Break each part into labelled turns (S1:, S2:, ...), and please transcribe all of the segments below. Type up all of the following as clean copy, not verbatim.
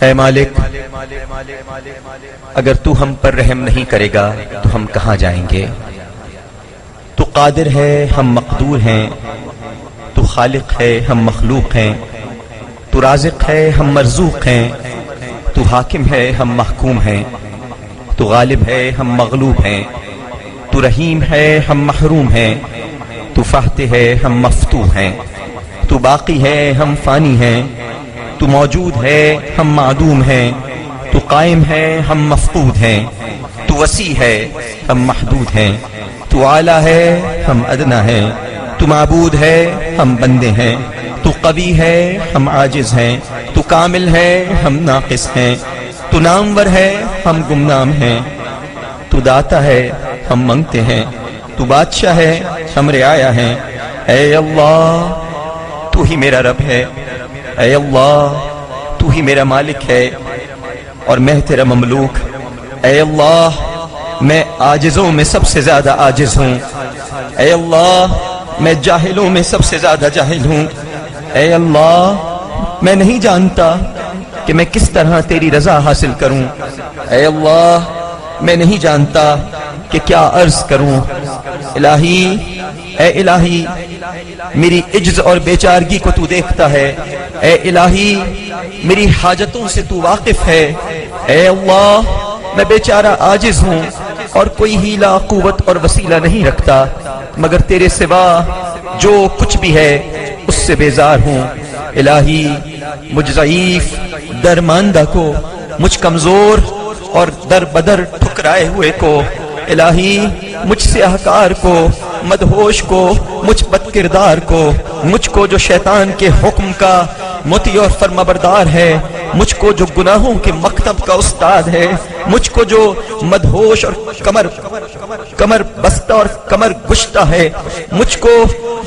S1: اے مالک، اگر تو ہم پر رحم نہیں کرے گا تو ہم کہاں جائیں گے؟ تو قادر ہے، ہم مقدور ہیں، تو خالق ہے، ہم مخلوق ہیں، تو رازق ہے، ہم مرزوق ہیں، تو حاکم ہے، ہم محکوم ہیں، تو غالب ہے، ہم مغلوب ہیں، تو رحیم ہے، ہم محروم ہیں، تو فاتح ہے، ہم مفتوح ہیں، تو باقی ہے، ہم فانی ہیں، تو موجود ہے، ہم معدوم ہیں، تو قائم ہے، ہم مفقود ہیں، تو وسیع ہے، ہم محدود ہیں، تو اعلیٰ ہے، ہم ادنا ہیں، تو معبود ہے، ہم بندے ہیں، تو قوی ہے، ہم عاجز ہیں، تو کامل ہے، ہم ناقص ہیں، تو نامور ہے، ہم گمنام ہیں، تو داتا ہے، ہم منگتے ہیں، تو بادشاہ ہے، ہم رعایا ہیں۔ اے اللہ، تو ہی میرا رب ہے، اے اللہ تو ہی میرا مالک ہے اور میں تیرا مملوک۔ اے اللہ، میں عاجزوں میں سب سے زیادہ عاجز ہوں، اے اللہ میں جاہلوں میں سب سے زیادہ جاہل ہوں، اے اللہ میں نہیں جانتا کہ میں کس طرح تیری رضا حاصل کروں، اے اللہ میں نہیں جانتا کہ کیا عرض کروں۔ الہی، اے الہی میری عجز اور بیچارگی کو تو دیکھتا ہے، اے الہی میری حاجتوں سے تو واقف ہے، اے اللہ میں بیچارہ عاجز ہوں اور کوئی ہیلہ قوت اور وسیلہ نہیں رکھتا مگر تیرے سوا جو کچھ بھی ہے اس سے بیزار ہوں۔ الہی مجھ ضعیف درماندہ کو، مجھ کمزور اور در بدر ٹھکرائے ہوئے کو، الہی مجھ سیاہکار کو، مدہوش کو، مجھ بد کردار کو، مجھ کو جو شیطان کے حکم کا مطیع اور فرمانبردار ہے، مجھ کو جو گناہوں کے مکتب کا استاد ہے، مجھ کو جو مدہوش اور کمر بستہ اور کمر گشتہ ہے، مجھ کو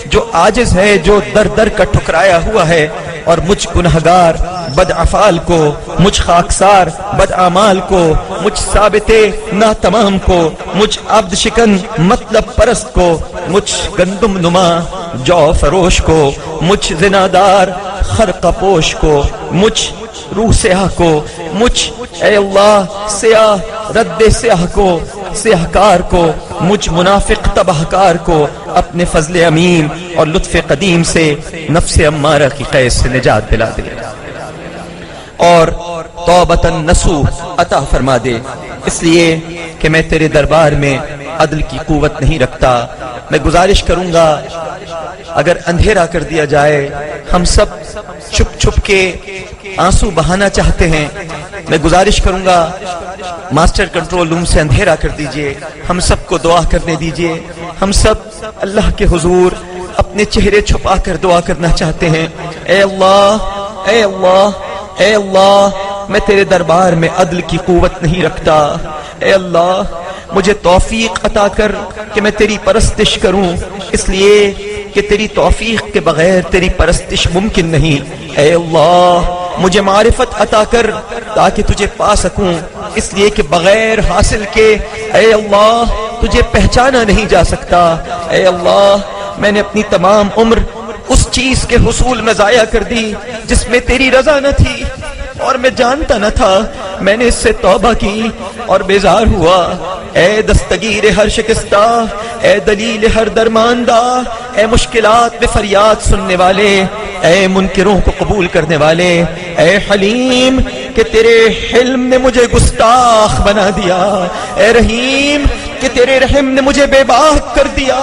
S1: جو عاجز ہے، جو در در کا ٹھکرایا ہوا ہے، اور مجھ گنہگار بد افعال کو، مجھ خاکسار بد اعمال کو، مجھ ثابت ناتمام کو، مجھ عبد شکن مطلب پرست کو، مجھ گندم نما جو فروش کو، مجھ زنادار خرقہ پوش کو، مجھ روح سیاہ کو، مجھ اے اللہ سیاہ رد سیاہ کو، سیاہکار کو، مجھ منافق تباہکار کو اپنے فضل امین اور لطف قدیم سے نفس امارہ کی قید سے نجات دلا دے اور توبۃ نصوح عطا فرما دے، اس لیے کہ میں تیرے دربار میں عدل کی قوت نہیں رکھتا۔ میں گزارش کروں گا اگر اندھیرا کر دیا جائے، ہم سب چھپ چھپ کے آنسو بہانا چاہتے ہیں، میں گزارش کروں گا ماسٹر کنٹرول روم سے اندھیرا کر دیجئے، ہم سب کو دعا کرنے دیجئے، ہم سب اللہ کے حضور اپنے چہرے چھپا کر دعا کرنا چاہتے ہیں۔ اے اللہ، اے اللہ، اے اللہ میں تیرے دربار میں عدل کی قوت نہیں رکھتا، اے اللہ مجھے توفیق عطا کر کہ میں تیری پرستش کروں، اس لیے کہ تیری توفیق کے بغیر تیری پرستش ممکن نہیں۔ اے اللہ مجھے معرفت عطا کر تاکہ تجھے پا سکوں، اس لیے کہ بغیر حاصل کے اے اللہ تجھے پہچانا نہیں جا سکتا۔ اے اللہ میں نے اپنی تمام عمر اس چیز کے حصول میں ضائع کر دی جس میں تیری رضا نہ تھی اور میں جانتا نہ تھا، میں نے اس سے توبہ کی اور بیزار ہوا۔ اے دستگیر ہر شکستہ، اے دلیل ہر درماندہ، اے مشکلات میں فریاد سننے والے، اے منکروں کو قبول کرنے والے، اے حلیم کہ تیرے حلم نے مجھے گستاخ بنا دیا، اے رحیم کہ تیرے رحم نے مجھے بے باک کر دیا،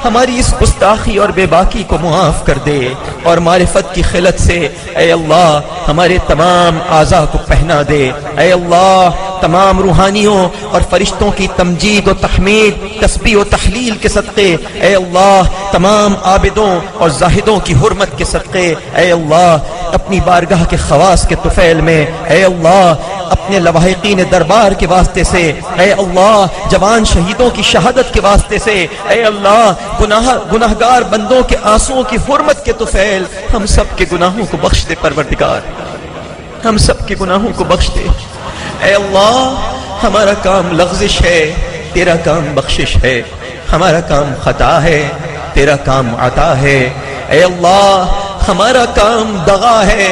S1: ہماری اس گستاخی اور بے باکی کو معاف کر دے اور معرفت کی خلت سے اے اللہ ہمارے تمام اعضاء کو پہنا دے۔ اے اللہ تمام روحانیوں اور فرشتوں کی تمجید و تحمید، تسبیح و تحلیل کے صدقے، اے اللہ تمام عابدوں اور زاہدوں کی حرمت کے صدقے، اے اللہ اپنی بارگاہ کے خواص کے طفیل میں، اے اللہ اپنے لواحقین دربار کے واسطے سے، اے اللہ جوان شہیدوں کی شہادت کے واسطے سے، اے اللہ گناہگار بندوں کے آنسوؤں کی حرمت کے طفیل ہم سب کے گناہوں کو بخش دے پروردگار، ہم سب کے گناہوں کو بخش دے۔ اے اللہ ہمارا کام لغزش ہے، تیرا کام بخشش ہے، ہمارا کام خطا ہے، تیرا کام عطا ہے۔ اے اللہ ہمارا کام دغا ہے،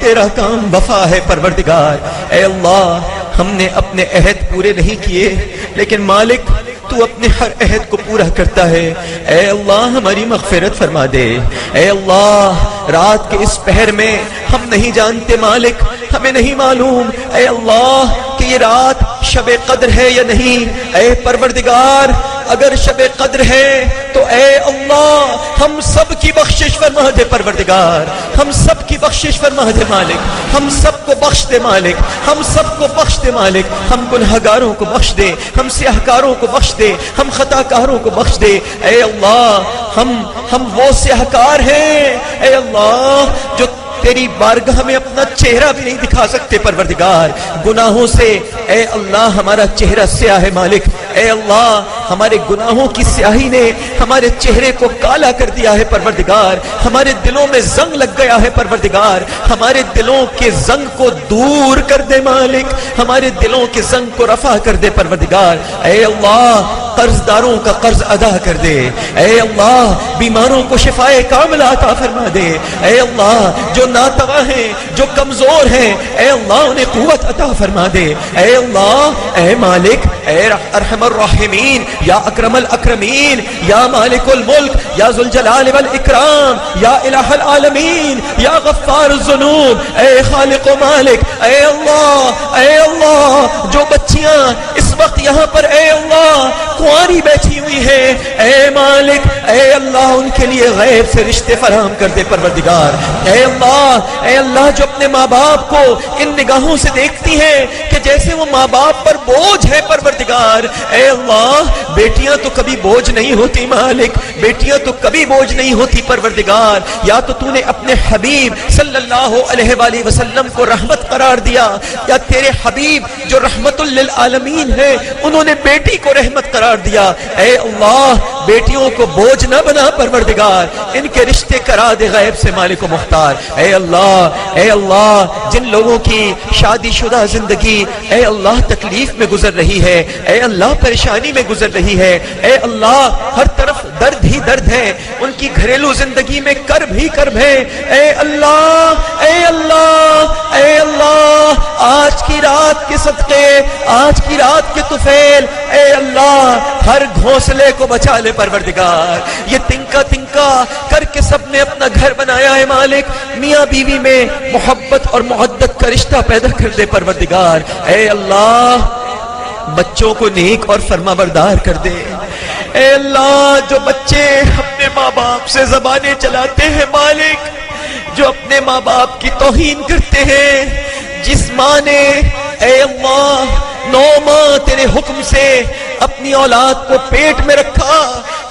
S1: تیرا کام وفا ہے پروردگار۔ اے اللہ ہم نے اپنے عہد پورے نہیں کیے، لیکن مالک تو اپنے ہر عہد کو پورا کرتا ہے۔ اے اللہ ہماری مغفرت فرما دے۔ اے اللہ رات کے اس پہر میں ہم نہیں جانتے مالک، ہمیں نہیں معلوم اے اللہ کہ یہ رات شب قدر ہے یا نہیں۔ اے پروردگار اگر شب قدر ہے تو اے اللہ ہم سب کی بخشش فرما دے پروردگار، ہم سب کی بخشش فرما دے مالک، ہم سب کو بخش دے مالک، ہم سب کو بخش دے مالک، ہم گنہگاروں کو بخش دے، ہم سیاہکاروں کو بخش دے، ہم خطاکاروں کو بخش دے۔ اے اللہ ہم وہ سیاہکار ہیں اے اللہ جو تیری بارگاہ میں اپنا چہرہ بھی نہیں دکھا سکتے پروردگار، گناہوں سے اے اللہ ہمارا چہرہ سیاہ ہے مالک۔ اے اللہ ہمارے گناہوں کی سیاہی نے ہمارے چہرے کو کالا کر دیا ہے پروردگار، ہمارے دلوں میں زنگ لگ گیا ہے پروردگار، ہمارے دلوں کے زنگ کو دور کر دے مالک، ہمارے دلوں کے زنگ کو رفع کر دے پروردگار۔ اے اللہ قرض داروں کا قرض ادا کر دے، اے اللہ بیماروں کو شفائے کاملہ عطا فرما دے، اے اللہ جو ناتواں ہیں جو کمزور ہیں اے اللہ انہیں قوت عطا فرما دے، اے اللہ اے مالک اے ارحم الراحمین یا اکرم الاکرمین یا مالک الملک یا ذو الجلال والاکرام یا الہ العالمین یا غفار الذنوب، اے خالق و مالک اے اللہ جو بچیاں اس وقت یہاں پر اے اللہ کنواری بیٹھی ہوئی ہیں اے مالک اے اللہ ان کے لیے غیب سے رشتے فراہم کر دے پروردگار۔ اے اللہ جو اپنے ماں باپ کو ان نگاہوں سے دیکھتی ہیں کہ جیسے وہ ماں باپ پر بوجھ ہے پروردگار، اے اللہ بیٹیاں تو کبھی بوجھ نہیں ہوتی مالک، بیٹیاں تو کبھی بوجھ نہیں ہوتی پروردگار، یا تو نے اپنے حبیب صلی اللہ علیہ وآلہ وسلم کو رحمت قرار دیا، یا تیرے حبیب جو رحمت للعالمین ہے انہوں نے بیٹی کو رحمت قرار دیا۔ اے اللہ بیٹیوں کو بوجھ نہ بنا پروردگار، ان کے رشتے کرا دے غیب سے مالک و مختار۔ اے اللہ جن لوگوں کی شادی شدہ زندگی اے اللہ تکلیف میں گزر رہی ہے، اے اللہ پریشانی میں گزر رہی ہے، اے اللہ ہر طرف درد ہی درد ہے، ان کی گھریلو زندگی میں کرب ہی کرب ہے، اے اللہ اے اللہ اے اللہ آج کی رات کے صدقے، آج کی رات کے طفیل اے اللہ ہر گھونسلے کو بچا لے پروردگار۔ یہ تنکا تنکا کر کے سب نے اپنا گھر بنایا ہے مالک، میاں بیوی میں محبت اور محبت کا رشتہ پیدا کر دے پروردگار۔ اے اللہ بچوں کو نیک اور فرما بردار کر دے۔ اے اللہ جو بچے اپنے ماں باپ سے زبانیں چلاتے ہیں مالک، جو اپنے ماں باپ کی توہین کرتے ہیں، جس ماں نے اے اللہ 9 ماہ تیرے حکم سے اپنی اولاد کو پیٹ میں رکھا،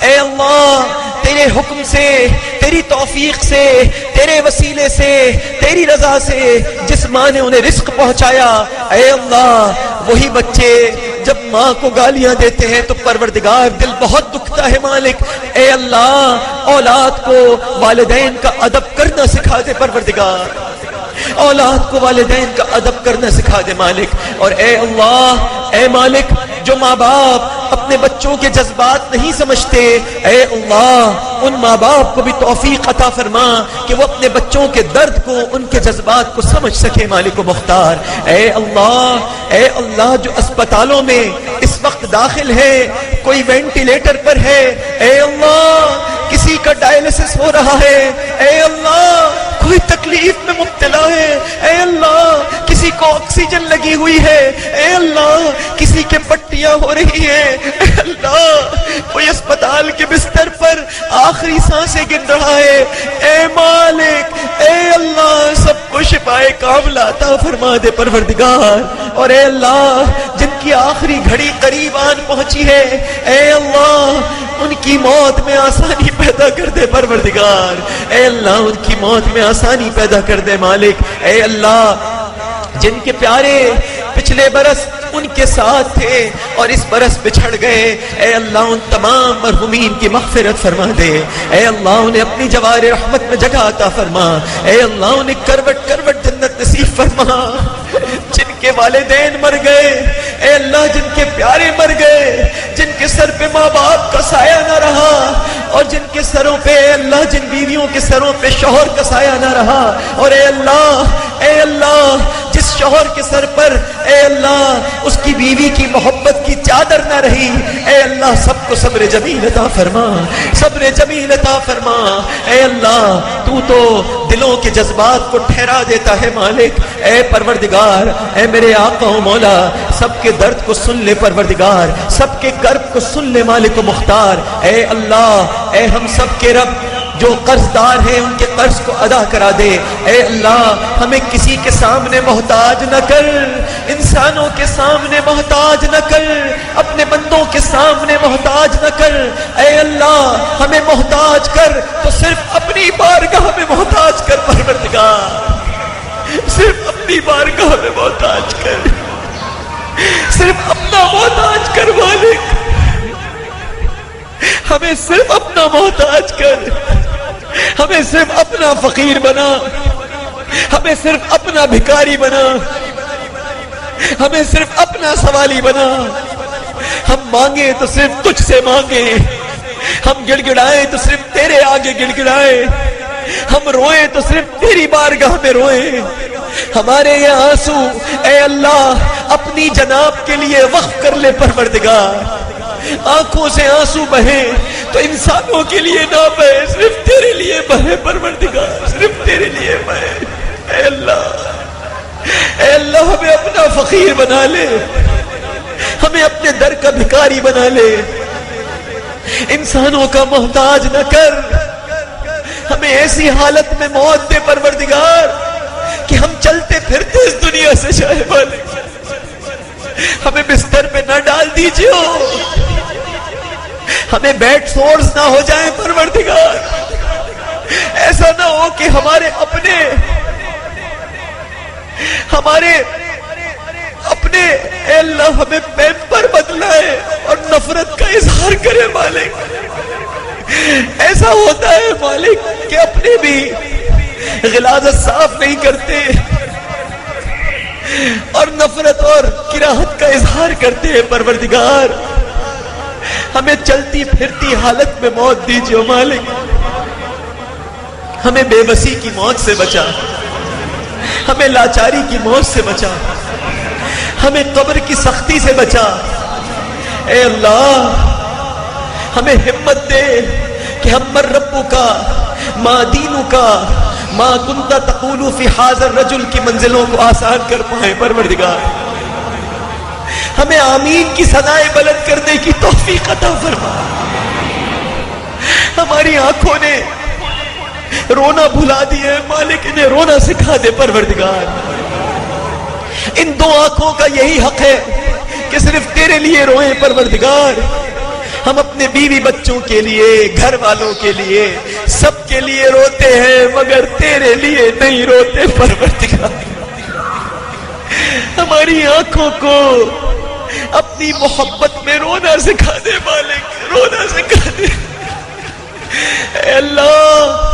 S1: اے اللہ تیرے حکم سے، تیری توفیق سے، تیرے وسیلے سے، تیری رضا سے جس ماں نے انہیں رزق پہنچایا، اے اللہ وہی بچے جب ماں کو گالیاں دیتے ہیں تو پروردگار دل بہت دکھتا ہے مالک۔ اے اللہ اولاد کو والدین کا ادب کرنا سکھا دے پروردگار، اولاد کو والدین کا ادب کرنا سکھا دے مالک۔ اور اے اللہ اے مالک جو ماں باپ اپنے بچوں کے جذبات نہیں سمجھتے، اے اللہ ان ماں باپ کو بھی توفیق عطا فرما کہ وہ اپنے بچوں کے درد کو، ان کے جذبات کو سمجھ سکے مالک و مختار۔ اے اللہ جو اسپتالوں میں اس وقت داخل ہے، کوئی وینٹیلیٹر پر ہے، اے اللہ کسی کا ڈائلسس ہو رہا ہے، اے اللہ کوئی تکلیف میں مبتلا ہے، اے اللہ کسی کو آکسیجن لگی ہوئی ہے، اے اللہ کسی کے پٹیاں ہو رہی ہیں، اے اللہ کوئی اسپتال کے بستر پر آخری سانسیں گن رہا ہے، اے مالک اے اللہ سب کو شفائے کاملہ عطا فرما دے پروردگار۔ اور اے اللہ جن کی آخری گھڑی قریب آن پہنچی ہے، اے اللہ ان کی موت میں آسانی پیدا کر دے پروردگار، اے اللہ ان کی موت میں آسانی پیدا کر دے مالک۔ اے اللہ جن کے پیارے پچھلے برس ان کے ساتھ تھے اور اس برس بچھڑ گئے، اے اللہ ان تمام مرحومین کی مغفرت فرما دے، اے اللہ انہیں اپنی جوار رحمت میں جگہ عطا فرما، اے اللہ انہیں کروٹ کروٹ جنت نصیب فرما۔ جن کے والدین مر گئے، اے اللہ جن کے پیارے مر گئے، جن کے سر پہ ماں باپ کا سایہ نہ رہا، اور جن کے سروں پہ اے اللہ جن بیویوں کے سروں پہ شوہر کا سایہ نہ رہا، اور اے اللہ اے اللہ جس شوہر کے سر پر اے اللہ اس کی بیوی کی محبت کی چادر نہ رہی، اے اللہ سب کو صبر جمیل عطا فرما، صبر جمیل عطا فرما۔ اے اللہ تو دلوں کے جذبات کو ٹھہرا دیتا ہے مالک، اے پروردگار، اے میرے آقا و مولا، سب کے درد کو سن لے پروردگار، سب کے کرب کو سن لے مالک و مختار۔ اے اللہ، اے ہم سب کے رب، جو قرض دار ہیں ان کے قرض کو ادا کرا دے۔ اے اللہ ہمیں کسی کے سامنے محتاج نہ کر، انسانوں کے سامنے محتاج نہ کر، اپنے بندوں کے سامنے محتاج نہ کر۔ اے اللہ ہمیں محتاج کر تو صرف اپنی بارگاہ میں محتاج کر پروردگار، صرف اپنی بارگاہ میں محتاج کر، صرف اپنا محتاج کر مالک، ہمیں صرف اپنا محتاج کر، ہمیں صرف اپنا فقیر بنا، ہمیں صرف اپنا بھکاری بنا، ہمیں صرف اپنا سوالی بنا۔ ہم مانگے تو صرف تجھ سے مانگے، ہم گڑ گڑائے تو صرف تیرے آگے گڑ گڑائے، ہم روئے تو صرف تیری بارگاہ میں روئے۔ ہمارے یہ آنسو اے اللہ اپنی جناب کے لیے وقف کر لے پروردگار، آنکھوں سے آنسو بہے تو انسانوں کے لیے نہ بہے، صرف تیرے لیے بہے پروردگار، صرف تیرے لیے بہے۔ اے اللہ ہمیں اپنا فقیر بنا لے، ہمیں اپنے در کا بھکاری بنا لے، انسانوں کا محتاج نہ کر، ہمیں ایسی حالت میں موت دے پروردگار کہ ہم چلتے پھرتے اس دنیا سے جائے مالک، ہمیں بستر پہ نہ ڈال دیجیے، ہمیں بیڈ سورز نہ ہو جائیں پروردگار، ایسا نہ ہو کہ ہمارے اپنے اے اللہ ہمیں پیمپر بدلائے اور نفرت کا اظہار کرے مالک۔ ایسا ہوتا ہے مالک کہ اپنے بھی غلاظت صاف نہیں کرتے اور نفرت اور کراہت کا اظہار کرتے ہیں پروردگار، ہمیں چلتی پھرتی حالت میں موت دیجیے مالک، ہمیں بے بسی کی موت سے بچا، ہمیں لاچاری کی موت سے بچا، ہمیں قبر کی سختی سے بچا۔ اے اللہ ہمیں ہمت دے کہ ہم من ربک ما دینک ما کنت تقول فی ھذا الرجل کی منزلوں کو آسان کر پائیں پروردگار، ہمیں آمین کی صدائیں بلند کرنے کی توفیق عطا فرما۔ ہماری آنکھوں نے رونا بھلا دیا مالک، انہیں رونا سکھا دے پروردگار۔ ان دو آنکھوں کا یہی حق ہے کہ صرف تیرے لیے روئیں پروردگار۔ ہم اپنے بیوی بچوں کے لیے، گھر والوں کے لیے، سب کے لیے روتے ہیں مگر تیرے لیے نہیں روتے پروردگار۔ ہماری آنکھوں کو اپنی محبت میں رونا سکھا دے مالک، رونا سکھا دے۔ اے اللہ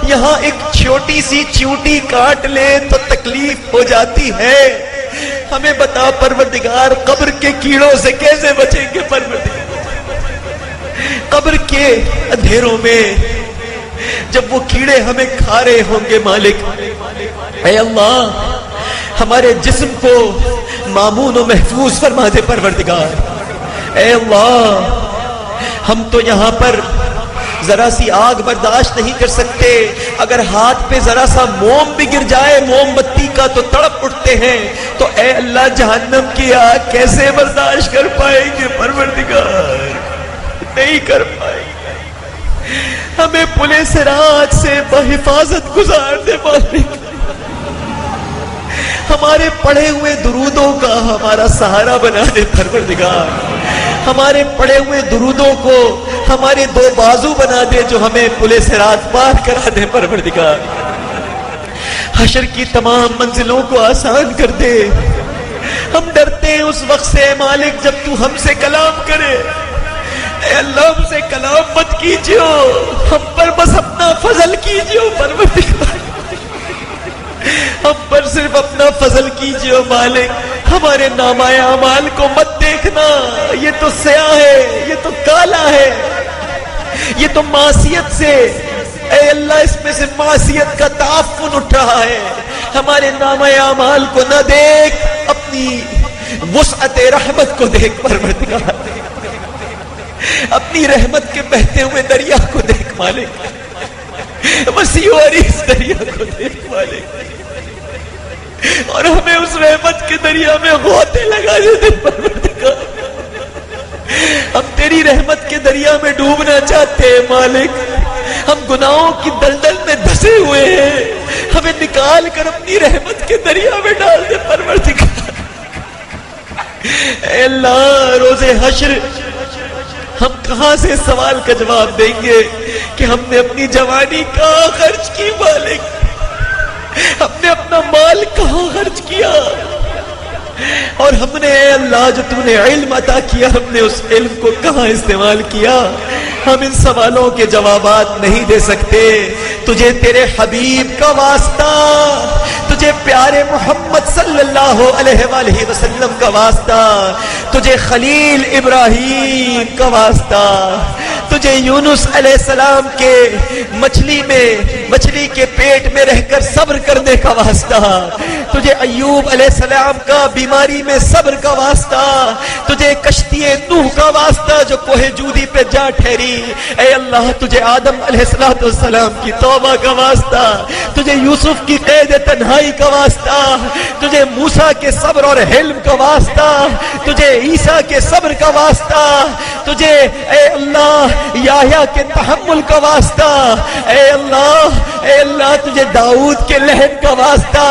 S1: یہاں ایک چھوٹی سی چیونٹی کاٹ لے تو تکلیف ہو جاتی ہے، ہمیں بتا پروردگار قبر کے کیڑوں سے کیسے بچیں گے پروردگار؟ قبر کے اندھیروں میں جب وہ کیڑے ہمیں کھا رہے ہوں گے مالک، اے اللہ ہمارے جسم کو مامون و محفوظ فرما دے پروردگار۔ اے اللہ ہم تو یہاں پر ذرا سی آگ برداشت نہیں کر سکتے، اگر ہاتھ پہ ذرا سا موم بھی گر جائے موم بتی کا تو تڑپ اٹھتے ہیں، تو اے اللہ جہنم کی آگ کیسے برداشت کر پائیں گے پروردگار؟ نہیں کر پائیں گے۔ ہمیں پلے صراط سے بحفاظت گزار دے مالک، ہمارے پڑھے ہوئے درودوں کا ہمارا سہارا بنا دے پروردگار، ہمارے پڑھے ہوئے درودوں کو ہمارے دو بازو بنا دے جو ہمیں پلے صراط پار کرا دے پروردگار، حشر کی تمام منزلوں کو آسان کر دے۔ ہم ڈرتے ہیں اس وقت سے مالک جب تو ہم سے کلام کرے، اے اللہ ہم سے کلام مت کیجیے، ہم پر بس اپنا فضل کیجیے پروردگار، ہم پر صرف اپنا فضل کیجیے مالک، ہمارے نامہ اعمال کو مت دیکھنا، یہ تو سیاہ ہے، یہ تو کالا ہے، یہ تو معصیت سے اے اللہ اس میں سے معصیت کا تعفن اٹھ رہا ہے،
S2: ہمارے نامہ اعمال کو نہ دیکھ، اپنی وسعت رحمت کو دیکھ پروردگار، اپنی رحمت کے بہتے ہوئے دریا کو دیکھ مالک، وسیع و عریض دریا کو دیکھ مالک، اور ہمیں اس رحمت کے دریا میں غوطے لگا دے پروردگار۔ ہم تیری رحمت کے دریا میں ڈوبنا چاہتے ہیں مالک، ہم گناہوں کی دلدل میں دھسے ہوئے ہیں، ہمیں نکال کر اپنی رحمت کے دریا میں ڈال دے پروردگار۔ اے اللہ، روز حشر ہم کہاں سے سوال کا جواب دیں گے کہ ہم نے اپنی جوانی کہاں خرچ کی مالک، ہم نے اپنا مال کہاں خرچ کیا، اور ہم نے اے اللہ جو تو نے علم عطا کیا ہم نے اس علم کو کہاں استعمال کیا؟ ہم ان سوالوں کے جوابات نہیں دے سکتے، تجھے تیرے حبیب کا واسطہ، تجھے پیارے محمد صلی اللہ علیہ وآلہ وسلم کا واسطہ، تجھے خلیل ابراہیم کا واسطہ، تجھے یونس علیہ السلام کے مچھلی کے پیٹ میں رہ کر صبر کرنے کا واسطہ، تجھے ایوب علیہ السلام کا بیماری میں صبر کا واسطہ، تجھے کشتی نوح کا واسطہ جو کوہ جودی پہ جا ٹھہری، اے اللہ تجھے آدم علیہ السلام کی توبہ کا واسطہ، تجھے یوسف کی قید تنہائی کا واسطہ، تجھے موسیٰ کے صبر اور حلم کا واسطہ، تجھے عیسیٰ کے صبر کا واسطہ، تجھے اے اللہ یحییٰ کے تحمل کا واسطہ، اے اللہ تجھے داؤد کے لحن کا واسطہ،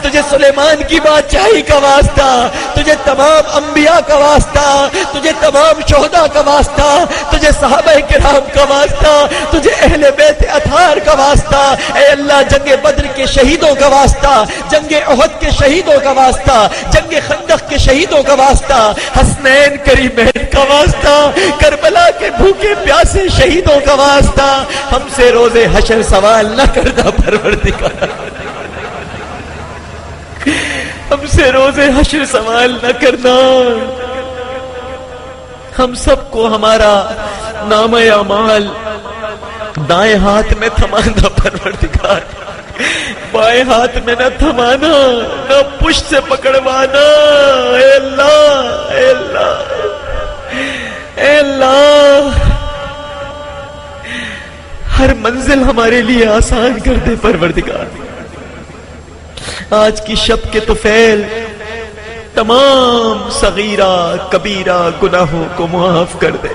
S2: تجھے سلیمان کی بادشاہی کا واسطہ، تجھے تمام انبیاء کا واسطہ، تجھے تمام شہداء کا واسطہ، تجھے صحابہ کرام کا واسطہ، تجھے اہل بیت اطہار کا واسطہ، اے اللہ جنگ بدر کے شہیدوں کا واسطہ، جنگ احد کے شہیدوں کا واسطہ، جنگ خندق کے شہیدوں کا واسطہ، حسنین کریمین کا واسطہ، کربلا کے بھوکے پیاسے شہیدوں کا واسطہ، ہم سے روز حشر سوال نہ کرنا پروردگار، ہم سے روز حشر سوال نہ کرنا، ہم سب کو ہمارا نامہ اعمال دائیں ہاتھ میں تھمانا پروردگار، بائیں ہاتھ میں نہ تھمانا، نہ پشت سے پکڑوانا، اے اللہ اے اللہ اے اللہ، ہر منزل ہمارے لیے آسان کر دے پروردگار۔ آج کی شب کے طفیل تمام صغیرہ کبیرہ گناہوں کو معاف کر دے،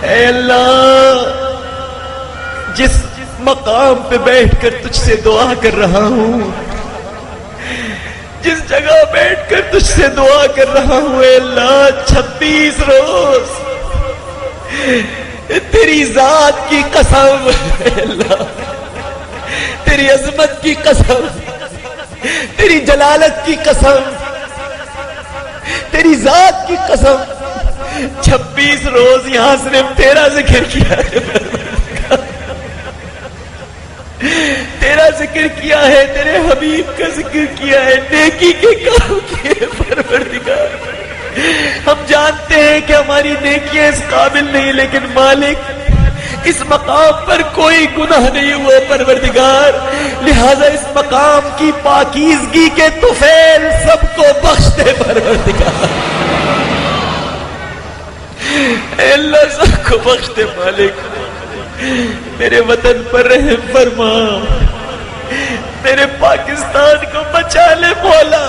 S2: اے اللہ جس مقام پہ بیٹھ کر تجھ سے دعا کر رہا ہوں، جس جگہ بیٹھ کر تجھ سے دعا کر رہا ہوں، اے اللہ 26 روز تیری ذات کی قسم، اے اللہ تیری عظمت کی قسم، تیری جلالت کی قسم، تیری ذات کی قسم، 26 روز یہاں صرف تیرا ذکر کیا ہے، تیرا ذکر کیا ہے، تیرے حبیب کا ذکر کیا ہے، نیکی کے کام کیے پروردگار۔ ہم جانتے ہیں کہ ہماری نیکیاں اس قابل نہیں، لیکن مالک اس مقام پر کوئی گناہ نہیں ہوا پروردگار، لہذا اس مقام کی پاکیزگی کے طفیل سب کو بخش دے پروردگار، اے اللہ سب کو بخش دے مالک۔ میرے وطن پر رحم فرما، میرے پاکستان کو بچا لے مولا،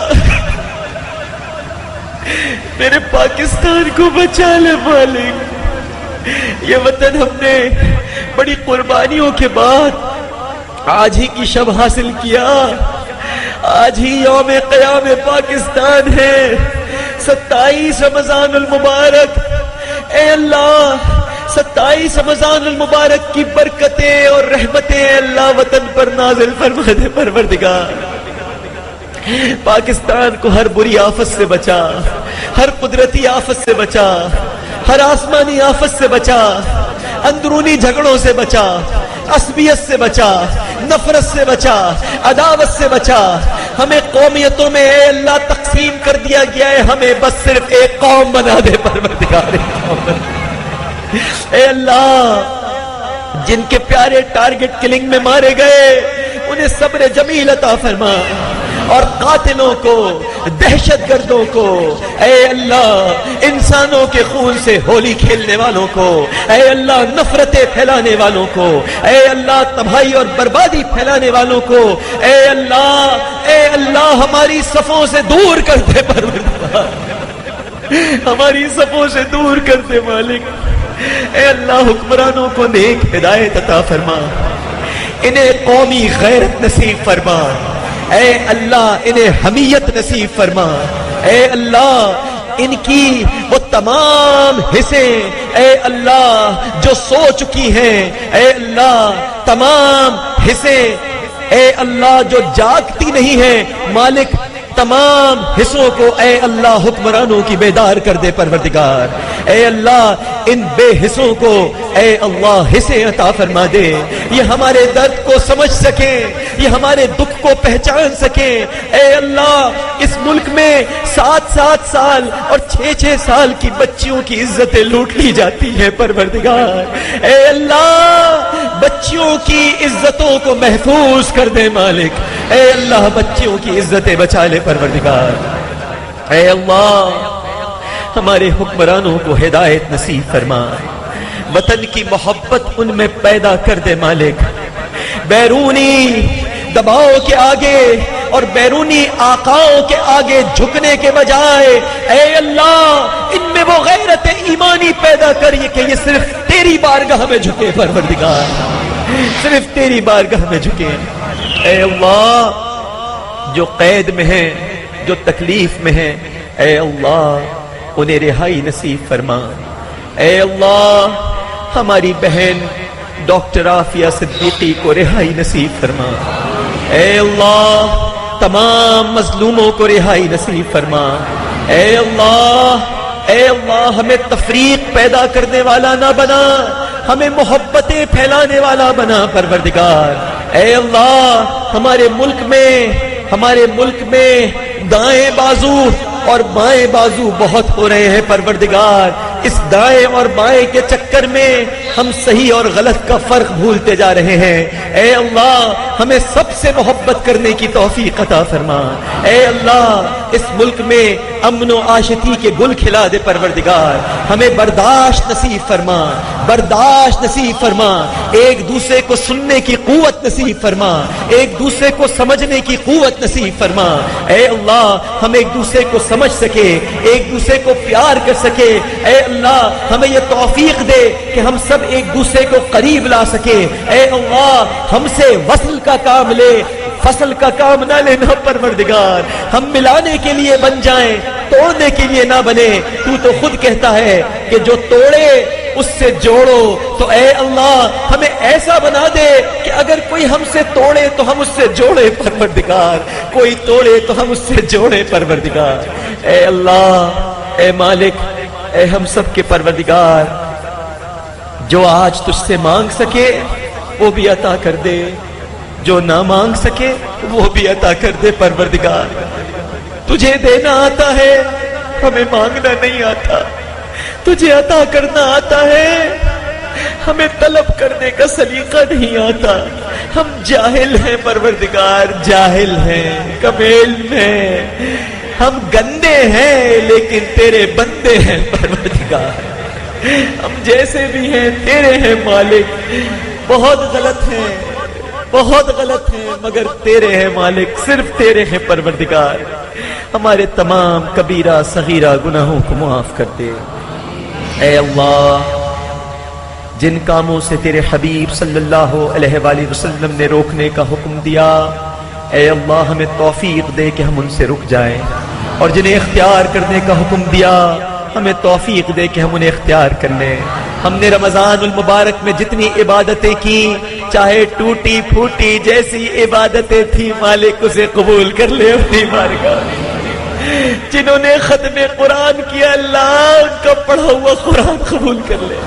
S2: میرے پاکستان کو بچا لے مالک۔ یہ وطن ہم نے بڑی قربانیوں کے بعد آج ہی کی شب حاصل کیا، آج ہی یوم قیام پاکستان ہے، 27 رمضان المبارک، اے اللہ 27 رمضان المبارک کی برکتیں اور رحمتیں اللہ وطن پر نازل فرما دے پروردگار۔ پاکستان کو ہر بری آفت سے بچا، ہر قدرتی آفت سے بچا، ہر آسمانی آفت سے بچا، اندرونی جھگڑوں سے بچا، عصبیت سے بچا، نفرت سے بچا، عداوت سے بچا۔ ہمیں قومیتوں میں اے اللہ تقسیم کر دیا گیا ہے، ہمیں بس صرف ایک قوم بنا دے پروردگار۔ اے اللہ جن کے پیارے ٹارگٹ کلنگ میں مارے گئے انہیں صبر جمیل عطا فرما، اور قاتلوں کو، دہشت گردوں کو، اے اللہ انسانوں کے خون سے ہولی کھیلنے والوں کو، اے اللہ نفرتیں پھیلانے والوں کو، اے اللہ تباہی اور بربادی پھیلانے والوں کو، اے اللہ ہماری صفوں سے دور کر دے پروردگار، ہماری صفوں سے دور کر دے مالک۔ اے اللہ حکمرانوں کو نیک ہدایت عطا فرما، انہیں قومی غیرت نصیب فرما، اے اللہ انہیں حمیت نصیب فرما، اے اللہ ان کی وہ تمام حصیں اے اللہ جو سو چکی ہیں، اے اللہ تمام حصیں اے اللہ جو جاگتی نہیں ہیں، مالک تمام حصوں کو اے اللہ حکمرانوں کی بیدار کر دے پروردگار، اے اللہ ان بے حصوں کو اے اللہ حصے عطا فرما دے، یہ ہمارے درد کو سمجھ سکیں، یہ ہمارے دکھ کو پہچان سکیں، اے اللہ اس ملک میں 7 سال اور 6 سال کی بچیوں کی عزتیں لوٹ لی جاتی ہیں پروردگار، اے اللہ بچیوں کی عزتوں کو محفوظ کر دے مالک، اے اللہ بچیوں کی عزتیں بچا لے پروردگار، اے اللہ ہمارے حکمرانوں کو ہدایت نصیب فرما، وطن کی محبت ان میں پیدا کر دے مالک، بیرونی دباؤ کے آگے اور بیرونی آقاؤں کے آگے جھکنے کے بجائے اے اللہ ان میں وہ غیرت ایمانی پیدا کریے کہ یہ صرف تیری بارگاہ میں جھکے پروردگار، صرف تیری بارگاہ میں جھکے، اے اللہ جو قید میں ہیں، جو تکلیف میں ہیں، اے اللہ انہیں رہائی نصیب فرما، اے اللہ ہماری بہن ڈاکٹر عافیہ صدیقی کو رہائی نصیب فرما، اے اللہ تمام مظلوموں کو رہائی نصیب فرما، اے اللہ ہمیں تفریق پیدا کرنے والا نہ بنا، ہمیں محبتیں پھیلانے والا بنا پروردگار، اے اللہ ہمارے ملک میں دائیں بازو اور بائیں بازو بہت ہو رہے ہیں پروردگار، اس دائیں اور بائیں کے چکر میں ہم صحیح اور غلط کا فرق بھولتے جا رہے ہیں، اے اللہ ہمیں سب سے محبت کرنے کی توفیق عطا فرما، اے اللہ اس ملک میں امن و عاشقی کے گل کھلا دے پروردگار، ہمیں برداشت نصیب فرما، برداشت نصیب فرما، ایک دوسرے کو سننے کی قوت نصیب فرما، ایک دوسرے کو سمجھنے کی قوت نصیب فرما، اے اللہ ہم ایک دوسرے کو سمجھ سکے، ایک دوسرے کو پیار کر سکے، اے اللہ ہمیں یہ توفیق دے کہ ہم سب ایک دوسرے کو قریب لا سکے، اے اللہ ہم سے وصل کا کام لے، فصل کا کام نہ لینا پروردگار، ہم ملانے کے لیے بن جائیں، توڑنے کے لیے نہ بنے، تو خود کہتا ہے کہ جو توڑے اس سے جوڑو، تو اے اللہ ہمیں ایسا بنا دے کہ اگر کوئی ہم سے توڑے تو ہم اس سے جوڑے پروردگار، کوئی توڑے تو ہم اس سے جوڑے پروردگار، اے اللہ اے مالک اے ہم سب کے پروردگار، جو آج تجھ سے مانگ سکے وہ بھی عطا کر دے، جو نہ مانگ سکے وہ بھی عطا کر دے پروردگار، تجھے دینا آتا ہے ہمیں مانگنا نہیں آتا، تجھے عطا کرنا آتا ہے ہمیں طلب کرنے کا سلیقہ نہیں آتا، ہم جاہل ہیں پروردگار، جاہل ہیں، کم علم ہیں، ہم گندے ہیں لیکن تیرے بندے ہیں پروردگار، ہم جیسے بھی ہیں تیرے ہیں مالک، بہت غلط ہیں، بہت غلط ہیں مگر تیرے ہیں مالک، صرف تیرے ہیں پروردگار، ہمارے تمام کبیرہ صغیرہ گناہوں کو معاف کر دے، اے اللہ جن کاموں سے تیرے حبیب صلی اللہ علیہ وآلہ وسلم نے روکنے کا حکم دیا، اے اللہ ہمیں توفیق دے کہ ہم ان سے رک جائیں، اور جنہیں اختیار کرنے کا حکم دیا ہمیں توفیق دے کہ ہم انہیں اختیار کر لیں، ہم نے رمضان المبارک میں جتنی عبادتیں کی، چاہے ٹوٹی پھوٹی جیسی عبادتیں تھی مالک اسے قبول کر لے اپنی بارگاہ، جنہوں نے ختم قرآن کیا اللہ ان کا پڑھا ہوا قرآن قبول کر لے،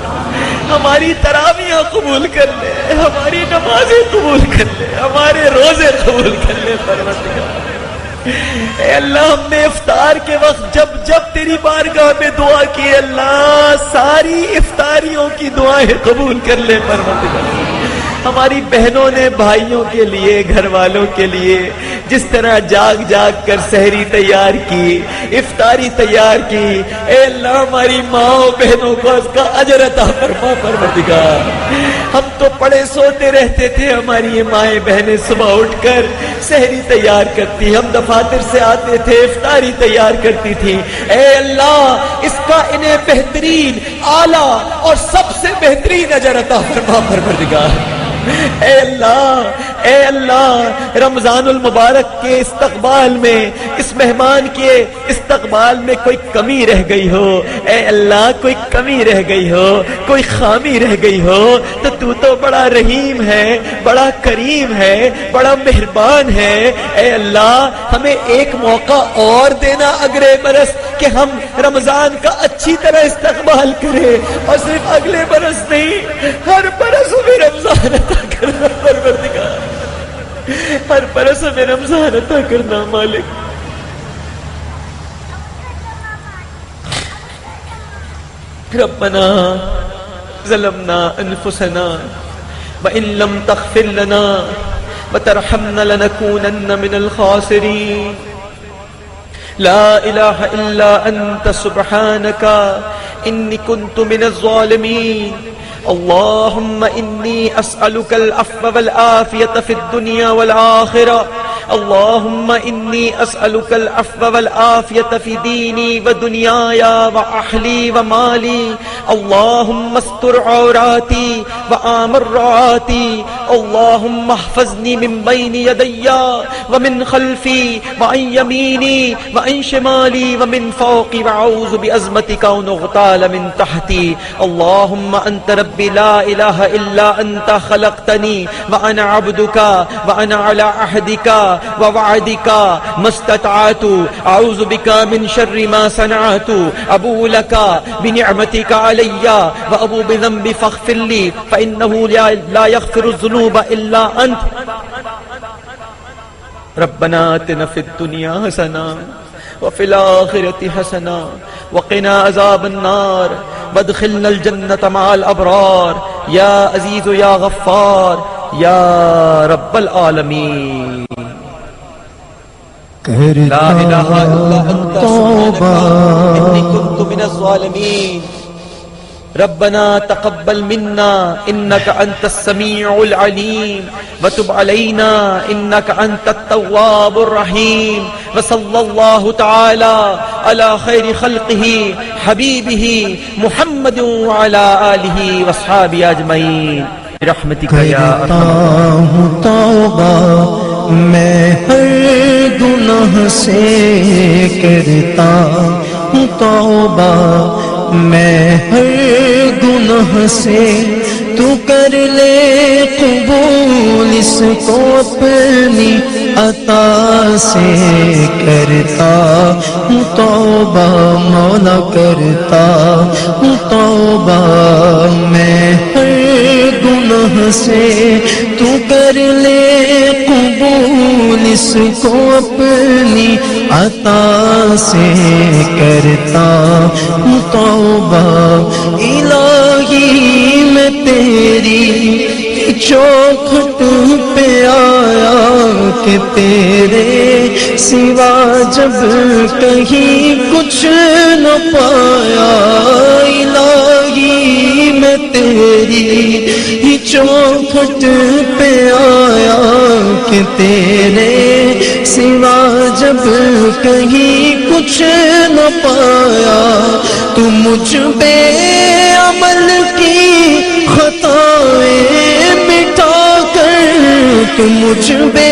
S2: ہماری تراویح قبول کر لے، ہماری نمازیں قبول کر لے، ہمارے روزے قبول کر لے پروردگار، اے اللہ ہم نے افطار کے وقت جب تیری بارگاہ میں دعا کی اللہ ساری افطاریوں کی دعائیں قبول کر لے پروردگار، ہماری بہنوں نے بھائیوں کے لیے، گھر والوں کے لیے جس طرح جاگ جاگ کر سحری تیار کی، افطاری تیار کی، اے اللہ ہماری ماں و بہنوں کو اس کا اجر عطا فرما پروردگار۔ ہم تو پڑے سوتے رہتے تھے، ہماری یہ مائیں بہنیں صبح اٹھ کر سحری تیار کرتی، ہم دفاتر سے آتے تھے افطاری تیار کرتی تھی۔ اے اللہ اس کا انہیں بہترین، اعلیٰ اور سب سے بہترین اجر عطا فرما پروردگار۔ اے اللہ رمضان المبارک کے استقبال میں، اس مہمان کے استقبال میں کوئی کمی رہ گئی ہو، اے اللہ کوئی کمی رہ گئی ہو، کوئی خامی رہ گئی ہو تو بڑا رحیم ہے، بڑا کریم ہے، بڑا مہربان ہے۔ اے اللہ ہمیں ایک موقع اور دینا اگلے برس کہ ہم رمضان کا اچھی طرح استقبال کریں، اور صرف اگلے برس نہیں، ہر برس ہمیں رمضان عطا کرنا پروردگار، ہر برس ہمیں رمضان عطا کرنا مالک۔ ربنا ظلمنا انفسنا وان لم تغفر لنا وترحمنا لنكونن من الخاسرين۔ لا الہ الا انت سبحانک انی کنت من الظالمین۔ اللهم إني أسألك العفو والعافية في الدنيا والآخرة۔ اللهم إني أسألك العفو والعافية في ديني ودنياي وأهلي ومالي۔ اللهم استر عوراتي وآمن روعاتي۔ اللهم احفظني من بين يدي ومن خلفي وعن يميني وعن شمالي ومن فوقي، وأعوذ بعظمتك أن أغتال من تحتي۔ اللهم أنت ربي لا إله إلا أنت خلقتني وأنا عبدك وأنا على عهدك ووعدك ما استطعت، أعوذ بك من شر ما صنعت، أبوء لك بنعمتك علي وأبوء بذنبي فاغفر لي فإنه لا يغفر الذنوب إلا أنت۔ ربنا آتنا في الدنيا حسنة وفي الآخرة حسنة وقنا عذاب النار وادخلنا الجنة مع الأبرار يا عزيز يا غفار يا رب العالمين۔ لا إله إلا أنت سبحانك إني كنت من الظالمين۔ ربنا تقبل منا إنك أنت السميع العليم وتب علينا إنك أنت التواب الرحيم۔ وصلى الله تعالى على خير خلقه حبيبه محمد وعلى آله وأصحابه أجمعين برحمتك يا أرحم
S3: توبہ میں ہر گناہ سے کرتا ہوں توبہ، میں ہر گناہ سے تو کر لے قبول اس کو اپنی عطا سے کرتا ہوں توبہ مولا کرتا ہوں توبہ، میں ہر گناہ سے تو کر لے قبول اس کو اپنی عطا سے کرتا ہوں توبہ۔ الہی میں تیری چوکھٹ پہ آیا کہ تیرے سوا جب کہیں کچھ نہ پایا، الہی میں تیری چوکھٹ پہ آیا کہ تیرے سوا جب کہیں کچھ نہ پایا، تو مجھ بے عمل کی خطائیں مٹا کر، تو مجھ بے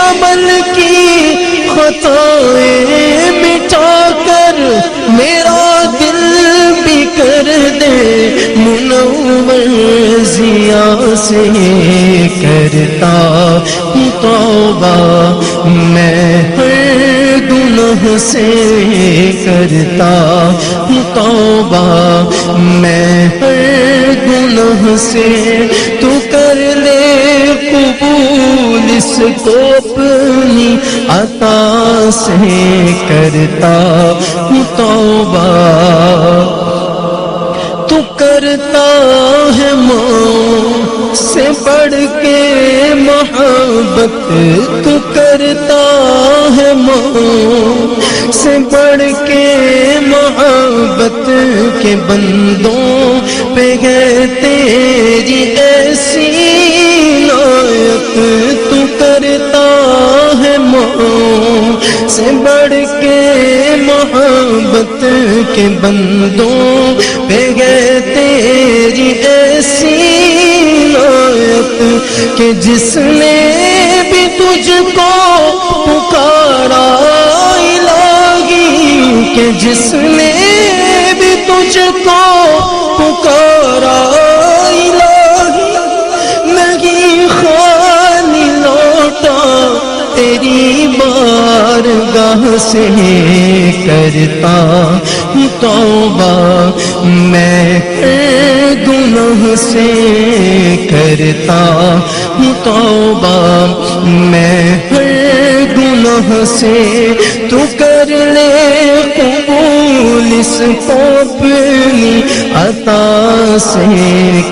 S3: عمل کی خطائیں مٹا کر میرا دل بھی کر دے منور ضیا سے کرتا ہوں توبہ، میں ہر گناہ سے کرتا ہوں توبہ، میں ہر گناہ سے تو کر لے قبول اس کو اپنی عطا سے کرتا ہوں توبہ۔ تو کرتا ہے ماں سے بڑھ کے محبت تو کرتا ہے، ماں سے بڑھ کے محبت کے بندوں پہ ہے تیری ایسی عنایت تو کرتا ہے، ماں سے بڑھ کے محبت کے بندوں پہ ہے تیری ایسی عنایت کہ جس نے بھی تجھ کو پکارا الہی، کہ جس نے بھی تجھ کو پکارا الہی، نہیں خالی لوٹا تیری بارگاہ سے کرتا ہوں توبہ میں گناہ سے، کرتا ہوں توبہ میں گناہ سے، تو کر لے قبول اس کو اپنی عطا سے،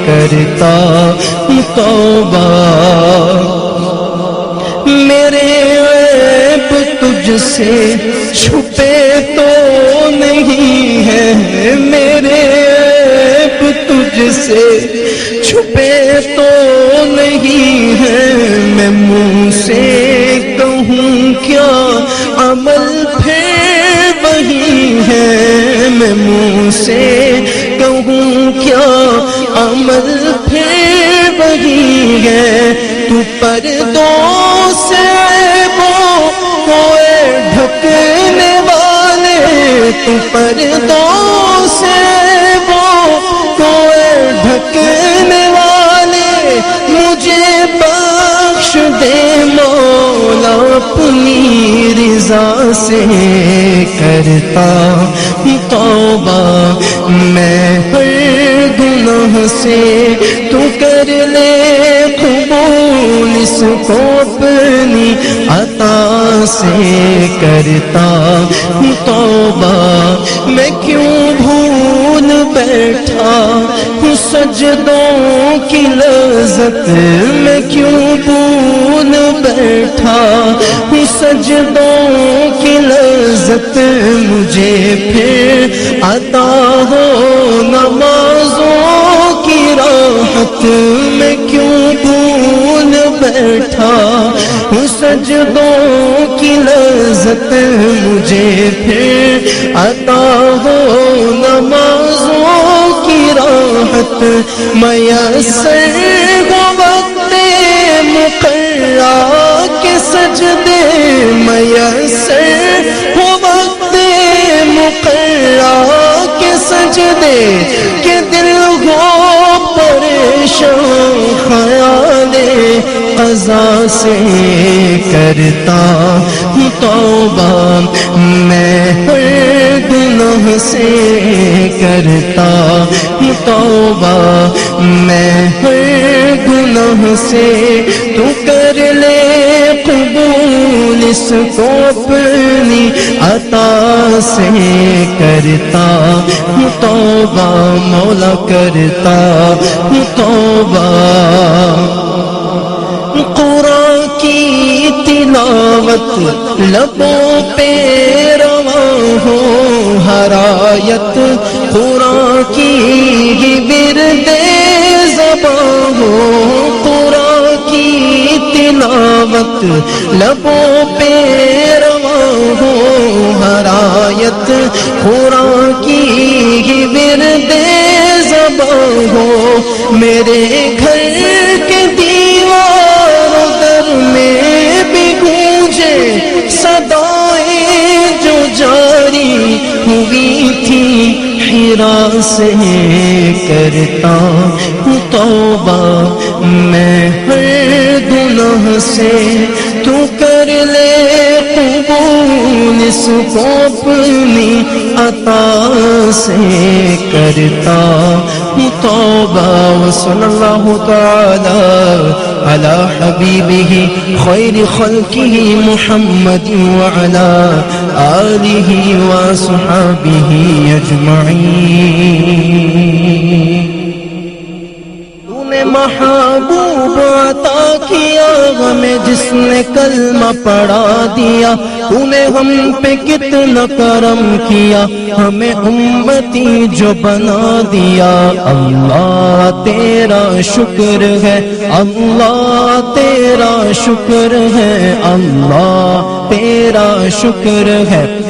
S3: کرتا ہوں توبہ۔ میرے عیب تجھ سے چھپے تو نہیں ہے، میرے عیب تجھ سے چھپے تو نہیں ہے، میں منہ سے کہوں کیا عمل پھر وہی ہے، میں منہ سے کہوں کیا عمل پھر وہی ہے، تو پردوں سے عیبوں کو ڈھکنے والے، تو پردوں سے عیبوں کو ڈھکنے والے، مجھے بخش دے مولا اپنی رضا سے، کرتا ہوں توبہ میں ہر گناہ سے، تو کر لے قبول اس کو اپنی عطا سے، کرتا ہوں توبہ۔ میں کیوں بھول بیٹھا ہوں سجدوں کی لذت، میں کیوں بھول بیٹھا ہوں سجدوں کی لذت، مجھے پھر عطا ہو نمازوں کی راحت، میں کیوں بھول بیٹھا ہوں سجدوں کی لذت، مجھے پھر عطا ہو نمازوں کی راحت، میسر ہو وقت مقررہ کے سجدے، میسر ہو وقت مقررہ کے سجدے، کہ دل ہو پریشان خیال قضا سے، کرتا ہوں توبہ میں ہر گناہ سے، کرتا ہوں توبہ میں ہر گناہ سے، تو کر لے قبول اس کو اپنی عطا سے، کرتا ہوں توبہ مولا، کرتا ہوں توبہ۔ قرآن کی تلاوت لبوں پہ رواں ہو، ہر آیت قرآن کی ہی ورد زبان ہو، قرآن کی تلاوت لبوں پہ رواں ہو، ہر آیت قرآن کی ہی ورد زبان ہو، میرے گھر کے دیواروں در میں بھی گونجے صدائیں جو جاری ہوئی تھی حرا سے، کرتا ہوں توبہ میں ہر گناہ سے، تو کر لے قبول اس کو اپنی عطا سے، کرتا ہوں توبہ۔ وصلی اللہ تعالی علی حبیبہ خیر خلقہ محمد وعلی آلہ وصحبہ اجمعین۔ تو نے محبوب عطا کیا ہمیں جس نے کلمہ پڑھا دیا تو نے ہم پہ کتنا کرم کیا ہمیں امتی جو بنا دیا اللہ تیرا شکر ہے اللہ تیرا شکر ہے اللہ تیرا شکر ہے